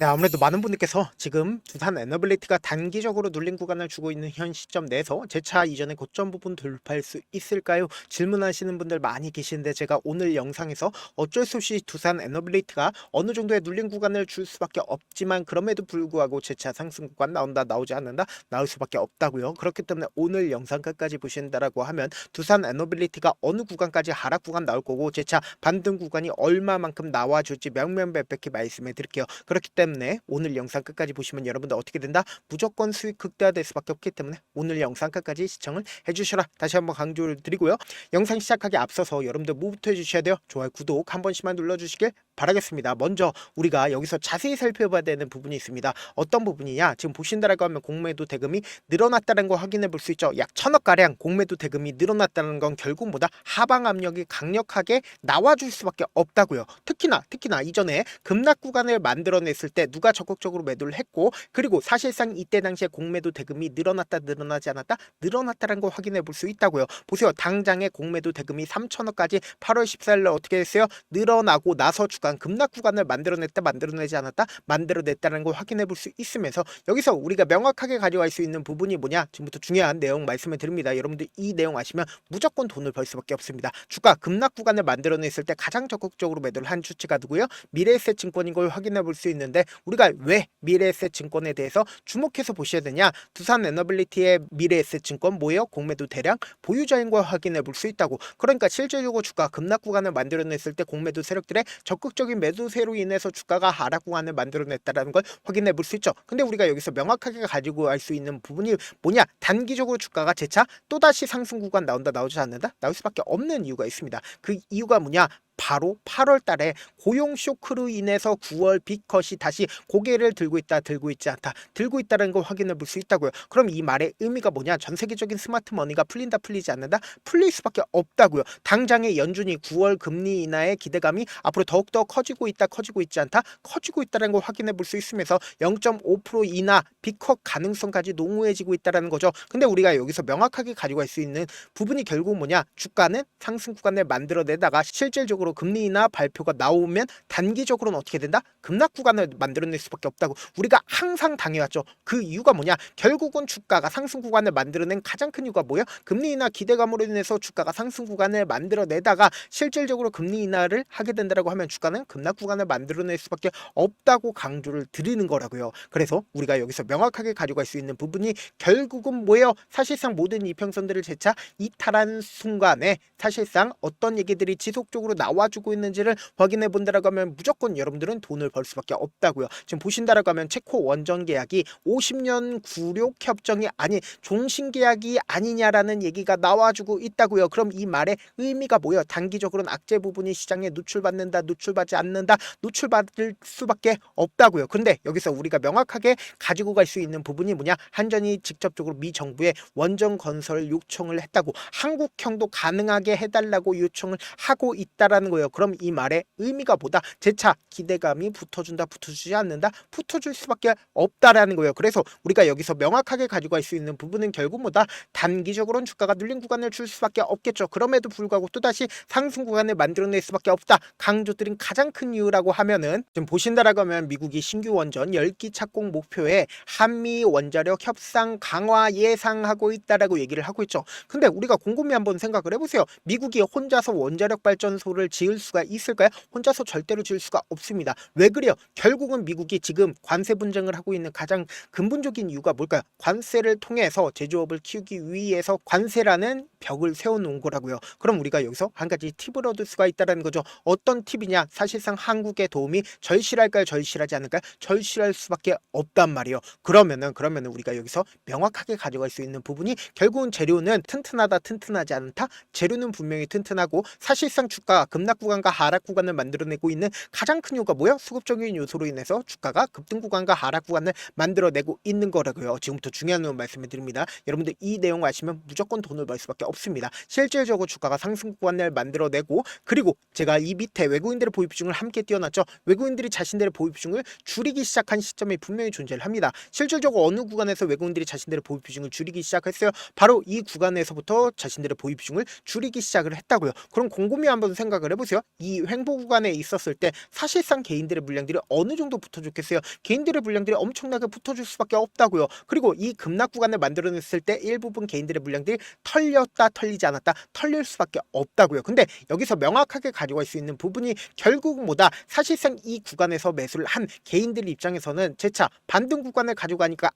네, 아무래도 많은 분들께서 지금 두산 에너빌리티가 단기적으로 눌린 구간을 주고 있는 현 시점 내에서 재차 이전의 고점 부분 돌파할 수 있을까요? 질문하시는 분들 많이 계시는데 제가 오늘 영상에서 어쩔 수 없이 두산 에너빌리티가 어느 정도의 눌린 구간을 줄 수밖에 없지만 그럼에도 불구하고 재차 상승 구간 나온다 나오지 않는다 나올 수밖에 없다고요. 그렇기 때문에 오늘 영상 끝까지 보신다라고 하면 두산 에너빌리티가 어느 구간까지 하락 구간 나올 거고 재차 반등 구간이 얼마만큼 나와줄지 명명백백히 말씀해 드릴게요. 그렇기 때문에 오늘 영상 끝까지 보시면 여러분들 어떻게 된다? 무조건 수익 극대화될 수밖에 없기 때문에 오늘 영상 끝까지 시청을 해주셔라. 다시 한번 강조를 드리고요. 영상 시작하기 앞서서 여러분들 뭐부터 해주셔야 돼요? 좋아요, 구독 한 번씩만 눌러주시길 바라겠습니다. 먼저 우리가 여기서 자세히 살펴봐야 되는 부분이 있습니다. 어떤 부분이냐? 지금 보신다라고 하면 공매도 대금이 늘어났다는 거 확인해 볼 수 있죠. 약 1000억가량 공매도 대금이 늘어났다는 건 결국 뭐다? 하방 압력이 강력하게 나와줄 수밖에 없다고요. 특히나 이전에 급락 구간을 만들어냈을 때 누가 적극적으로 매도를 했고, 그리고 사실상 이때 당시에 공매도 대금이 늘어났다 늘어나지 않았다 늘어났다는 걸 확인해 볼 수 있다고요. 보세요. 당장에 공매도 대금이 3천억까지 8월 14일날 어떻게 했어요? 늘어나고 나서 주간 급락 구간을 만들어냈다 만들어내지 않았다 만들어냈다는 걸 확인해 볼 수 있으면서 여기서 우리가 명확하게 가져갈 수 있는 부분이 뭐냐? 지금부터 중요한 내용 말씀을 드립니다. 여러분들 이 내용 아시면 무조건 돈을 벌 수밖에 없습니다. 주가 급락 구간을 만들어냈을 때 가장 적극적으로 매도를 한 주체가 누구요? 미래에셋 증권인 걸 확인해 볼 수 있는데, 우리가 왜 미래에셋 증권에 대해서 주목해서 보셔야 되냐? 두산 에너빌리티의 미래에셋 증권 뭐예요? 공매도 대량 보유자인 걸 확인해 볼 수 있다고. 그러니까 실질적으로 주가 급락 구간을 만들어냈을 때 공매도 세력들의 적극적인 매도세로 인해서 주가가 하락 구간을 만들어냈다라는 걸 확인해 볼 수 있죠. 근데 우리가 여기서 명확하게 가지고 알 수 있는 부분이 뭐냐? 단기적으로 주가가 재차 또다시 상승 구간 나온다 나오지 않는다 나올 수밖에 없는 이유가 있습니다. 그 이유가 뭐냐? 바로 8월 달에 고용 쇼크로 인해서 9월 빅컷이 다시 고개를 들고 있다 들고 있지 않다 들고 있다는 걸 확인해 볼 수 있다고요. 그럼 이 말의 의미가 뭐냐? 전 세계적인 스마트 머니가 풀린다 풀리지 않는다 풀릴 수밖에 없다고요. 당장의 연준이 9월 금리 인하의 기대감이 앞으로 더욱더 커지고 있다 커지고 있지 않다 커지고 있다는 걸 확인해 볼 수 있으면서 0.5% 인하 빅컷 가능성까지 농후해지고 있다는 거죠. 근데 우리가 여기서 명확하게 가지고 갈 수 있는 부분이 결국 뭐냐? 주가는 상승 구간을 만들어내다가 실질적으로 금리 인하 발표가 나오면 단기적으로는 어떻게 된다? 급락 구간을 만들어낼 수밖에 없다고 우리가 항상 당해왔죠. 그 이유가 뭐냐? 결국은 주가가 상승 구간을 만들어낸 가장 큰 이유가 뭐예요? 금리 인하 기대감으로 인해서 주가가 상승 구간을 만들어내다가 실질적으로 금리 인하를 하게 된다고 하면 주가는 급락 구간을 만들어낼 수밖에 없다고 강조를 드리는 거라고요. 그래서 우리가 여기서 명확하게 가져갈 수 있는 부분이 결국은 뭐예요? 사실상 모든 이평선들을 재차 이탈한 순간에 사실상 어떤 얘기들이 지속적으로 나와주고 있는지를 확인해 본다라고 하면 무조건 여러분들은 돈을 벌 수밖에 없다고요. 지금 보신다라고 하면 체코 원전 계약이 50년 구력 협정이 아닌 종신 계약이 아니냐라는 얘기가 나와주고 있다고요. 그럼 이 말의 의미가 뭐예요? 단기적으로는 악재 부분이 시장에 노출받는다 노출받지 않는다 노출받을 수밖에 없다고요. 근데 여기서 우리가 명확하게 가지고 갈 수 있는 부분이 뭐냐? 한전이 직접적으로 미 정부에 원전 건설 요청을 했다고, 한국형도 가능하게 해달라고 요청을 하고 있다라는 거예요. 그럼 이 말의 의미가 뭐다? 재차 기대감이 붙어준다 붙어주지 않는다 붙어줄 수밖에 없다라는 거예요. 그래서 우리가 여기서 명확하게 가지고 갈 수 있는 부분은 결국 뭐다? 단기적으로는 주가가 눌린 구간을 줄 수밖에 없겠죠. 그럼에도 불구하고 또다시 상승 구간을 만들어낼 수밖에 없다 강조드린 가장 큰 이유라고 하면은, 지금 보신다라고 하면 미국이 신규 원전 10기 착공 목표에 한미 원자력 협상 강화 예상하고 있다라고 얘기를 하고 있죠. 근데 우리가 곰곰이 한번 생각을 해보세요. 미국이 혼자서 원자력 발전소를 지을 수가 있을까요? 혼자서 절대로 지을 수가 없습니다. 왜 그래요? 결국은 미국이 지금 관세 분쟁을 하고 있는 가장 근본적인 이유가 뭘까요? 관세를 통해서 제조업을 키우기 위해서 관세라는 벽을 세워놓은 거라고요. 그럼 우리가 여기서 한 가지 팁을 얻을 수가 있다는 거죠. 어떤 팁이냐? 사실상 한국의 도움이 절실할까요? 절실하지 않을까요? 절실할 수밖에 없단 말이에요. 그러면은 우리가 여기서 명확하게 가져갈 수 있는 부분이 결국은 재료는 튼튼하다 튼튼하지 않다, 재료는 분명히 튼튼하고 사실상 주가 급락 구간과 하락 구간을 만들어내고 있는 가장 큰 이유가 뭐예요? 수급적인 요소로 인해서 주가가 급등 구간과 하락 구간을 만들어내고 있는 거라고요. 지금부터 중요한 내용 말씀을 드립니다. 여러분들 이 내용 아시면 무조건 돈을 벌 수밖에 없습니다. 실질적으로 주가가 상승 구간을 만들어내고, 그리고 제가 이 밑에 외국인들의 보유 비중을 함께 띄워놨죠. 외국인들이 자신들의 보유 비중을 줄이기 시작한 시점이 분명히 존재를 합니다. 실질적으로 어느 구간에서 외국인들이 자신들의 보유 비중을 줄이기 시작했어요? 바로 이 구간에서부터 자신들의 보유 비중을 줄이기 시작을 했다고요. 그럼 곰곰이 한번 생각을 생각을 해보세요. 이 횡보 구간에 있었을 때 사실상 개인들의 물량들이 어느 정도 붙어줬겠어요. 개인들의 물량들이 엄청나게 붙어줄 수밖에 없다고요. 그리고 이 급락 구간을 만들어냈을 때 일부분 개인들의 물량들이 털렸다 털리지 않았다 털릴 수밖에 없다고요. 근데 여기서 명확하게 가져갈 수 있는 부분이 결국 뭐다, 사실상 이 구간에서 매수를 한 개인들 입장에서는 재차 반등 구간을 가져가니까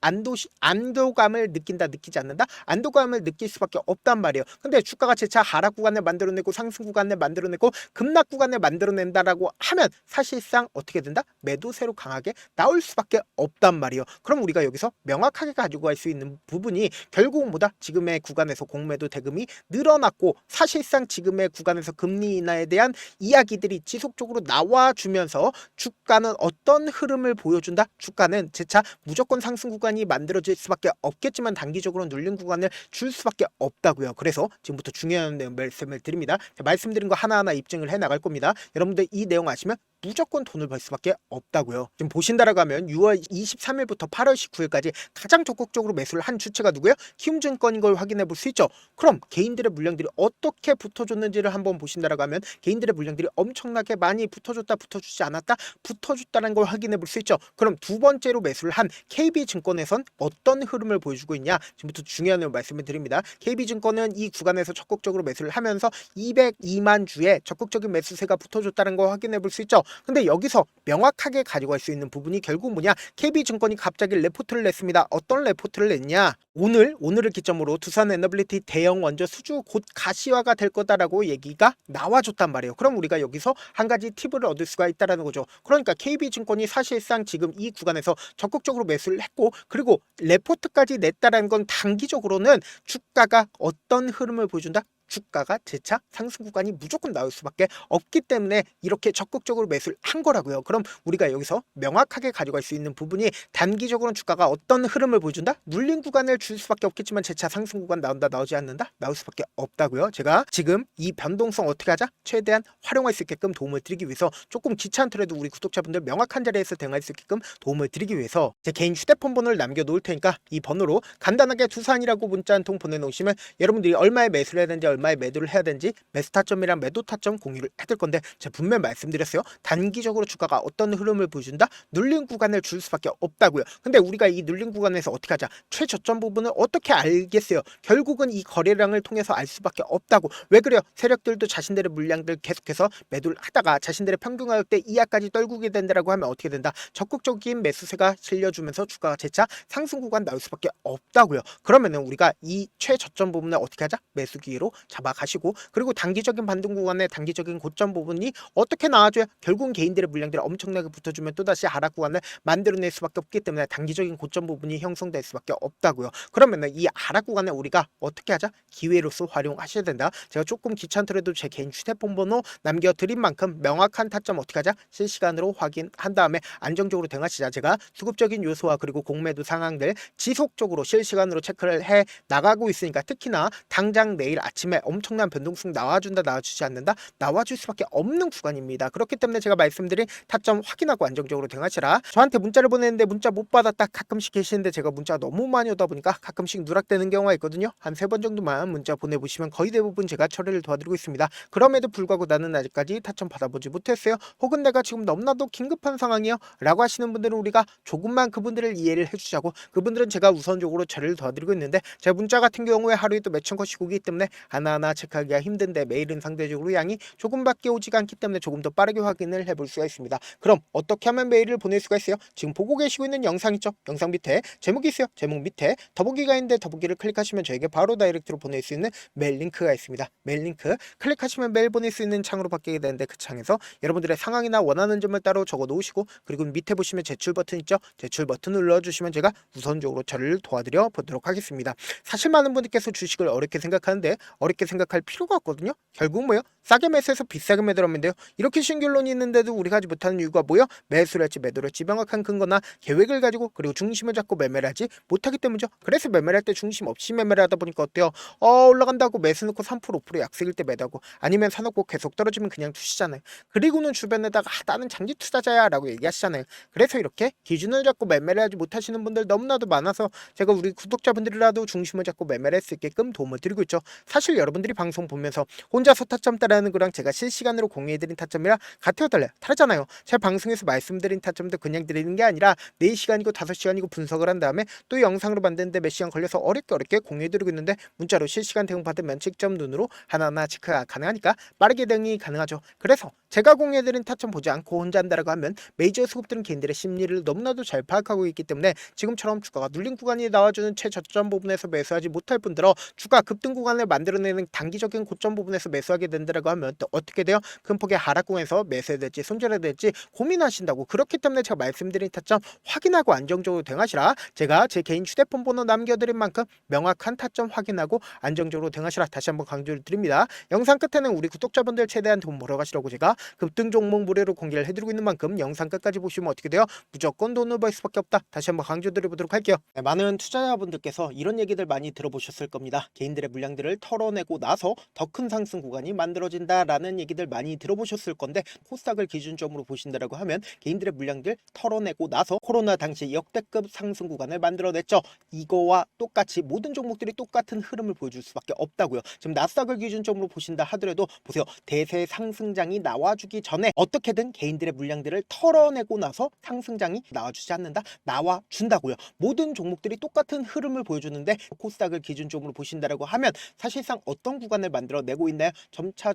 안도감을 느낀다 느끼지 않는다, 안도감을 느낄 수밖에 없단 말이에요. 근데 주가가 재차 하락 구간을 만들어내고 상승 구간을 만들어내고 급락 구간을 만들어낸다라고 하면 사실상 어떻게 된다? 매도세로 강하게 나올 수밖에 없단 말이에요. 그럼 우리가 여기서 명확하게 가지고 갈 수 있는 부분이 결국은 뭐다? 지금의 구간에서 공매도 대금이 늘어났고 사실상 지금의 구간에서 금리 인하에 대한 이야기들이 지속적으로 나와주면서 주가는 어떤 흐름을 보여준다? 주가는 재차 무조건 상승 구간이 만들어질 수밖에 없겠지만 단기적으로 눌린 구간을 줄 수밖에 없다고요. 그래서 지금부터 중요한 내용 말씀을 드립니다. 말씀드린 거 하나하나 입증을 해 나갈 겁니다. 여러분들 이 내용 아시면 무조건 돈을 벌 수밖에 없다고요. 지금 보신다라고 하면 6월 23일부터 8월 19일까지 가장 적극적으로 매수를 한 주체가 누구예요? 키움증권인 걸 확인해 볼 수 있죠. 그럼 개인들의 물량들이 어떻게 붙어줬는지를 한번 보신다라고 하면 개인들의 물량들이 엄청나게 많이 붙어줬다 붙어주지 않았다 붙어줬다는 걸 확인해 볼 수 있죠. 그럼 두 번째로 매수를 한 KB증권에선 어떤 흐름을 보여주고 있냐, 지금부터 중요한 내용 말씀을 드립니다. KB증권은 이 구간에서 적극적으로 매수를 하면서 202만 주에 적극적인 매수세가 붙어줬다는 걸 확인해 볼 수 있죠. 근데 여기서 명확하게 가져갈 수 있는 부분이 결국 뭐냐, KB증권이 갑자기 레포트를 냈습니다. 어떤 레포트를 냈냐, 오늘을 기점으로 두산 에너빌리티 대형 원조 수주 곧 가시화가 될 거다라고 얘기가 나와줬단 말이에요. 그럼 우리가 여기서 한 가지 팁을 얻을 수가 있다라는 거죠. 그러니까 KB증권이 사실상 지금 이 구간에서 적극적으로 매수를 했고 그리고 레포트까지 냈다라는 건 단기적으로는 주가가 어떤 흐름을 보여준다? 주가가 재차 상승 구간이 무조건 나올 수밖에 없기 때문에 이렇게 적극적으로 매수를 한 거라고요. 그럼 우리가 여기서 명확하게 가져갈 수 있는 부분이 단기적으로는 주가가 어떤 흐름을 보여준다? 눌린 구간을 줄 수밖에 없겠지만 재차 상승 구간 나온다 나오지 않는다? 나올 수밖에 없다고요. 제가 지금 이 변동성 어떻게 하자? 최대한 활용할 수 있게끔 도움을 드리기 위해서 조금 귀찮더라도 우리 구독자분들 명확한 자리에서 대응할 수 있게끔 도움을 드리기 위해서 제 개인 휴대폰 번호를 남겨놓을 테니까 이 번호로 간단하게 두산이라고 문자 한 통 보내놓으시면 여러분들이 얼마에 매수를 해야 되는지 얼마에 매도를 해야 되는지 매수 타점이랑 매도 타점 공유를 해둘 건데 제가 분명히 말씀드렸어요. 단기적으로 주가가 어떤 흐름을 보여준다? 눌린 구간을 줄 수밖에 없다고요. 근데 우리가 이 눌린 구간에서 어떻게 하자? 최저점 부분을 어떻게 알겠어요? 결국은 이 거래량을 통해서 알 수밖에 없다고. 왜 그래요? 세력들도 자신들의 물량들 계속해서 매도를 하다가 자신들의 평균 가격대 이하까지 떨구게 된다라고 하면 어떻게 된다? 적극적인 매수세가 실려주면서 주가가 재차 상승 구간 나올 수밖에 없다고요. 그러면은 우리가 이 최저점 부분을 어떻게 하자? 매수 기회로 잡아가시고 그리고 단기적인 반등 구간의 단기적인 고점 부분이 어떻게 나와줘야 결국은 개인들의 물량들이 엄청나게 붙어주면 또다시 하락 구간을 만들어낼 수밖에 없기 때문에 단기적인 고점 부분이 형성될 수밖에 없다고요. 그러면은 이 하락 구간을 우리가 어떻게 하자? 기회로서 활용하셔야 된다. 제가 조금 귀찮더라도 제 개인 휴대폰 번호 남겨드린 만큼 명확한 타점 어떻게 하자? 실시간으로 확인한 다음에 안정적으로 대응하시자. 제가 수급적인 요소와 그리고 공매도 상황들 지속적으로 실시간으로 체크를 해 나가고 있으니까 특히나 당장 내일 아침에 엄청난 변동성 나와준다 나와주지 않는다? 나와줄 수밖에 없는 구간입니다. 그렇기 때문에 제가 말씀드린 타점 확인하고 안정적으로 대응하시라. 저한테 문자를 보내는데 문자 못 받았다 가끔씩 계시는데 제가 문자가 너무 많이 오다 보니까 가끔씩 누락되는 경우가 있거든요. 한 3번 정도만 문자 보내보시면 거의 대부분 제가 처리를 도와드리고 있습니다. 그럼에도 불구하고 나는 아직까지 타점 받아보지 못했어요. 혹은 내가 지금 너무나도 긴급한 상황이요 라고 하시는 분들은 우리가 조금만 그분들을 이해를 해주자고, 그분들은 제가 우선적으로 처리를 도와드리고 있는데 제 문자 같은 경우에 하루에 또 몇천 건씩 오기 때문에 하나하나 체크하기가 힘든데 메일은 상대적으로 양이 조금밖에 오지가 않기 때문에 조금 더 빠르게 확인을 해볼 수가 있습니다. 그럼 어떻게 하면 메일을 보낼 수가 있어요? 지금 보고 계시고 있는 영상 있죠? 영상 밑에 제목이 있어요. 제목 밑에 더보기가 있는데 더보기를 클릭하시면 저에게 바로 다이렉트로 보낼 수 있는 메일 링크가 있습니다. 메일 링크 클릭하시면 메일 보낼 수 있는 창으로 바뀌게 되는데 그 창에서 여러분들의 상황이나 원하는 점을 따로 적어 놓으시고 그리고 밑에 보시면 제출 버튼 있죠? 제출 버튼 눌러주시면 제가 우선적으로 저를 도와드려 보도록 하겠습니다. 사실 많은 분들께서 주식을 어렵게 생각하는데 어렵게 생각할 필요가 없거든요. 결국 뭐예요? 싸게 매수해서 비싸게 매도하면 돼요. 이렇게 쉬운 결론이 있는데도 우리가 하지 못하는 이유가 뭐예요? 매수를 할지 매도를 할지 명확한 근거나 계획을 가지고 그리고 중심을 잡고 매매를 하지 못하기 때문이죠. 그래서 매매를 할 때 중심 없이 매매를 하다 보니까 어때요? 올라간다고 매수 넣고 3% 5% 약세일 때 매도하고 아니면 사놓고 계속 떨어지면 그냥 투시잖아요. 그리고는 주변에다가 나는 장기 투자자야 라고 얘기하시잖아요. 그래서 이렇게 기준을 잡고 매매를 하지 못하시는 분들 너무나도 많아서 제가 우리 구독자분들이라도 중심을 잡고 매매를 할 수 있게끔 도움을 드리고 있죠. 사실 여러분들이 방송 보면서 혼자서 타점 따라하는 거랑 제가 실시간으로 공유해드린 타점이랑 같아요 달라요? 다르잖아요. 제 방송에서 말씀드린 타점도 그냥 드리는 게 아니라 4시간이고 5시간이고 분석을 한 다음에 또 영상으로 만드는데 몇 시간 걸려서 어렵게 공유해드리고 있는데 문자로 실시간 대응 받으면 직접 눈으로 하나하나 체크가 가능하니까 빠르게 대응이 가능하죠. 그래서 제가 공유해드린 타점 보지 않고 혼자 한다라고 하면 메이저 수급들은 개인들의 심리를 너무나도 잘 파악하고 있기 때문에 지금처럼 주가가 눌린 구간이 나와주는 최저점 부분에서 매수하지 못할 뿐더러 주가 급등 구간을 만들어내는 단기적인 고점 부분에서 매수하게 된다라고 하면 또 어떻게 돼요? 큰 폭의 하락구에서 매수해야 될지 손절해야 될지 고민하신다고. 그렇기 때문에 제가 말씀드린 타점 확인하고 안정적으로 대응하시라. 제가 제 개인 휴대폰 번호 남겨드린 만큼 명확한 타점 확인하고 안정적으로 대응하시라 다시 한번 강조를 드립니다. 영상 끝에는 우리 구독자분들 최대한 돈 벌어가시라고 제가 급등 종목 무료로 공개를 해드리고 있는 만큼 영상 끝까지 보시면 어떻게 돼요? 무조건 돈을 벌 수밖에 없다. 다시 한번 강조드려보도록 할게요. 네, 많은 투자자분들께서 이런 얘기들 많이 들어보셨을 겁니다. 개인들의 물량들을 털어내고 나서 더 큰 상승 구간이 만들어진다라는 얘기들 많이 들어보셨을 건데 코스닥을 기준점으로 보신다라고 하면 개인들의 물량들 털어내고 나서 코로나 당시 역대급 상승 구간을 만들어냈죠. 이거와 똑같이 모든 종목들이 똑같은 흐름을 보여줄 수밖에 없다고요. 지금 나스닥을 기준점으로 보신다 하더라도 보세요. 대세 상승장이 나와주기 전에 어떻게든 개인들의 물량들을 털어내고 나서 상승장이 나와주지 않는다? 나와준다고요. 모든 종목들이 똑같은 흐름을 보여주는데 코스닥을 기준점으로 보신다라고 하면 사실상 어떤 구간을 만들어내고 있나요? 점차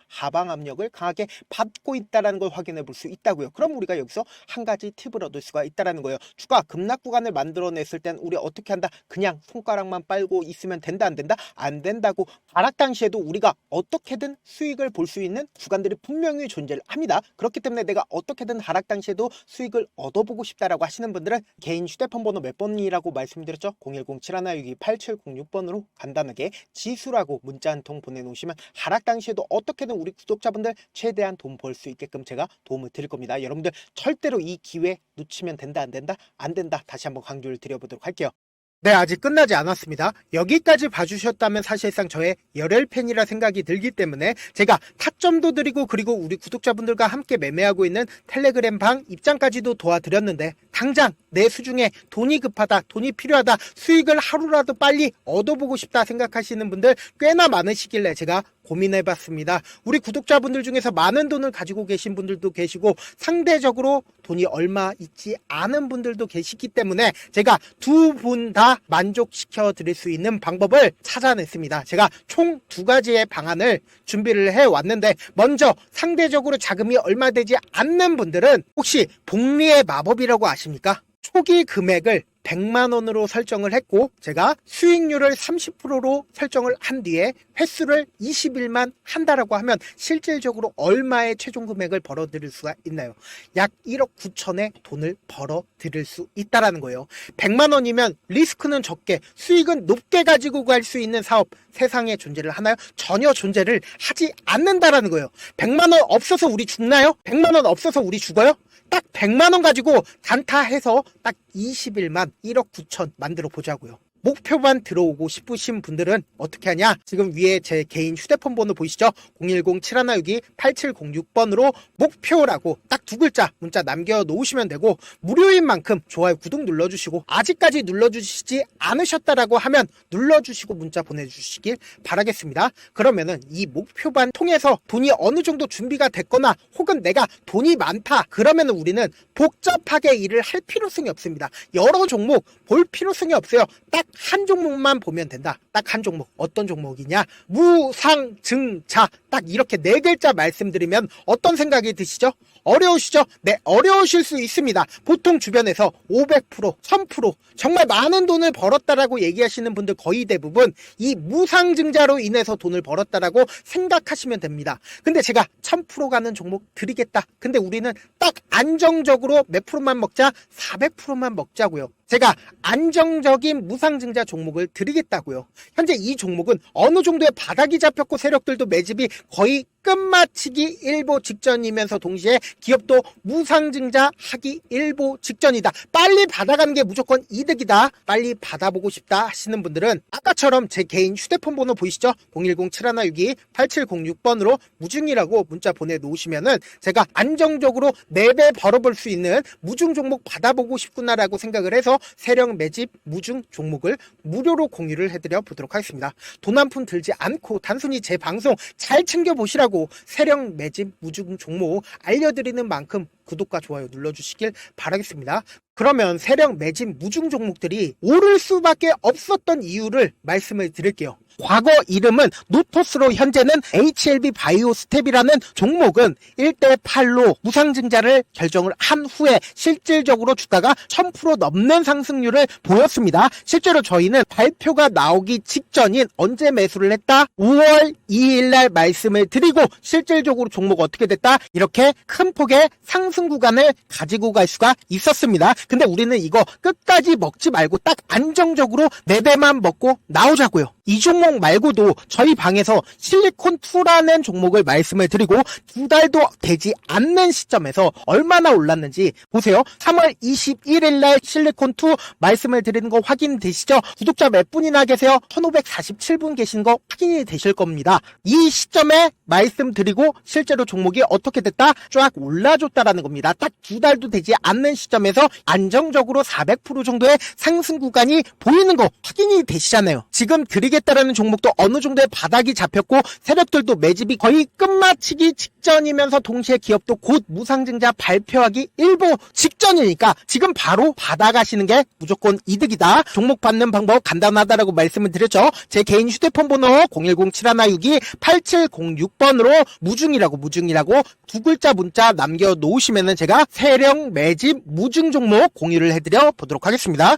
하방 압력을 강하게 받고 있다는 걸 확인해 볼 수 있다고요. 그럼 우리가 여기서 한 가지 팁을 얻을 수가 있다는 거예요. 주가 급락 구간을 만들어냈을 땐 우리 어떻게 한다? 그냥 손가락만 빨고 있으면 된다 안 된다? 안 된다고. 하락 당시에도 우리가 어떻게든 수익을 볼 수 있는 구간들이 분명히 존재를 합니다. 그렇기 때문에 내가 어떻게든 하락 당시에도 수익을 얻어보고 싶다라고 하시는 분들은 개인 휴대폰 번호 몇 번이라고 말씀드렸죠? 010-7162-8706번으로 간단하게 지수라고 문자 한 통 보내놓으시면 하락 당시에도 어떻게든 우리 구독자분들 최대한 돈 벌 수 있게끔 제가 도움을 드릴 겁니다. 여러분들 절대로 이 기회 놓치면 된다 안 된다? 안 된다. 다시 한번 강조를 드려보도록 할게요. 네, 아직 끝나지 않았습니다. 여기까지 봐주셨다면 사실상 저의 열혈 팬이라 생각이 들기 때문에 제가 타점도 드리고 그리고 우리 구독자분들과 함께 매매하고 있는 텔레그램 방 입장까지도 도와드렸는데 당장 내 수중에 돈이 급하다, 돈이 필요하다, 수익을 하루라도 빨리 얻어보고 싶다 생각하시는 분들 꽤나 많으시길래 제가 고민해봤습니다. 우리 구독자분들 중에서 많은 돈을 가지고 계신 분들도 계시고 상대적으로 돈이 얼마 있지 않은 분들도 계시기 때문에 제가 두 분 다 만족시켜 드릴 수 있는 방법을 찾아냈습니다. 제가 총 2가지의 방안을 준비를 해왔는데 먼저 상대적으로 자금이 얼마 되지 않는 분들은 혹시 복리의 마법이라고 아십니까? 초기 금액을 100만 원으로 설정을 했고 제가 수익률을 30%로 설정을 한 뒤에 횟수를 20일만 한다라고 하면 실질적으로 얼마의 최종 금액을 벌어들일 수가 있나요? 약 1억 9천의 돈을 벌어들일 수 있다라는 거예요. 100만 원이면 리스크는 적게 수익은 높게 가지고 갈 수 있는 사업 세상에 존재를 하나요? 전혀 존재를 하지 않는다라는 거예요. 100만 원 없어서 우리 죽나요? 100만 원 없어서 우리 죽어요? 딱 100만 원 가지고 단타해서 딱 20일만 1억 9천 만들어 보자고요. 목표만 들어오고 싶으신 분들은 어떻게 하냐? 지금 위에 제 개인 휴대폰 번호 보이시죠? 010-7162-8706번으로 목표라고 딱 2글자 문자 남겨놓으시면 되고 무료인 만큼 좋아요, 구독 눌러주시고 아직까지 눌러주시지 않으셨다라고 하면 눌러주시고 문자 보내주시길 바라겠습니다. 그러면은 이 목표반 통해서 돈이 어느 정도 준비가 됐거나 혹은 내가 돈이 많다 그러면은 우리는 복잡하게 일을 할 필요성이 없습니다. 여러 종목 볼 필요성이 없어요. 딱 한 종목만 보면 된다. 딱 한 종목. 어떤 종목이냐? 무상증자. 딱 이렇게 4글자 말씀드리면 어떤 생각이 드시죠? 어려우시죠? 네, 어려우실 수 있습니다. 보통 주변에서 500%, 1000% 정말 많은 돈을 벌었다라고 얘기하시는 분들 거의 대부분 이 무상증자로 인해서 돈을 벌었다라고 생각하시면 됩니다. 근데 제가 1000% 가는 종목 드리겠다. 근데 우리는 딱 안정적으로 몇 프로만 먹자? 400%만 먹자고요. 제가 안정적인 무상증자 종목을 드리겠다고요. 현재 이 종목은 어느 정도의 바닥이 잡혔고 세력들도 매집이 거의 끝마치기 일보 직전이면서 동시에 기업도 무상증자 하기 일보 직전이다. 빨리 받아가는 게 무조건 이득이다. 빨리 받아보고 싶다 하시는 분들은 아까처럼 제 개인 휴대폰 번호 보이시죠? 010-7162-8706번으로 무중이라고 문자 보내놓으시면은 제가 안정적으로 4배 벌어볼 수 있는 무중 종목 받아보고 싶구나라고 생각을 해서 세력 매집 무중 종목을 무료로 공유를 해드려 보도록 하겠습니다. 돈 한 푼 들지 않고 단순히 제 방송 잘 챙겨보시라고 세력 매집 무중 종목 알려드리는 만큼 구독과 좋아요 눌러주시길 바라겠습니다. 그러면 세력 매집 무중 종목들이 오를 수밖에 없었던 이유를 말씀을 드릴게요. 과거 이름은 노토스로 현재는 HLB 바이오스텝이라는 종목은 1대8로 무상증자를 결정을 한 후에 실질적으로 주가가 1000% 넘는 상승률을 보였습니다. 실제로 저희는 발표가 나오기 직전인 언제 매수를 했다? 5월 2일 날 말씀을 드리고 실질적으로 종목 어떻게 됐다? 이렇게 큰 폭의 상승 구간을 가지고 갈 수가 있었습니다. 근데 우리는 이거 끝까지 먹지 말고 딱 안정적으로 4배만 먹고 나오자고요. 이 종목 말고도 저희 방에서 실리콘2라는 종목을 말씀을 드리고 2달도 되지 않는 시점에서 얼마나 올랐는지 보세요. 3월 21일 날 실리콘2 말씀을 드리는 거 확인되시죠? 구독자 몇 분이나 계세요? 1547분 계신 거 확인이 되실 겁니다. 이 시점에 말씀드리고 실제로 종목이 어떻게 됐다? 쫙 올라줬다라는 겁니다. 딱 2달도 되지 않는 시점에서 안정적으로 400% 정도의 상승 구간이 보이는 거 확인이 되시잖아요. 지금 드리겠다라는 종목도 어느 정도의 바닥이 잡혔고 세력들도 매집이 거의 끝마치기 직전이면서 동시에 기업도 곧 무상증자 발표하기 일보 직전이니까 지금 바로 받아가시는 게 무조건 이득이다. 종목 받는 방법 간단하다라고 말씀을 드렸죠. 제 개인 휴대폰 번호 010-7162-8706번으로 무중이라고 2글자 문자 남겨놓으시면은 제가 세력 매집 무중 종목 공유를 해드려 보도록 하겠습니다.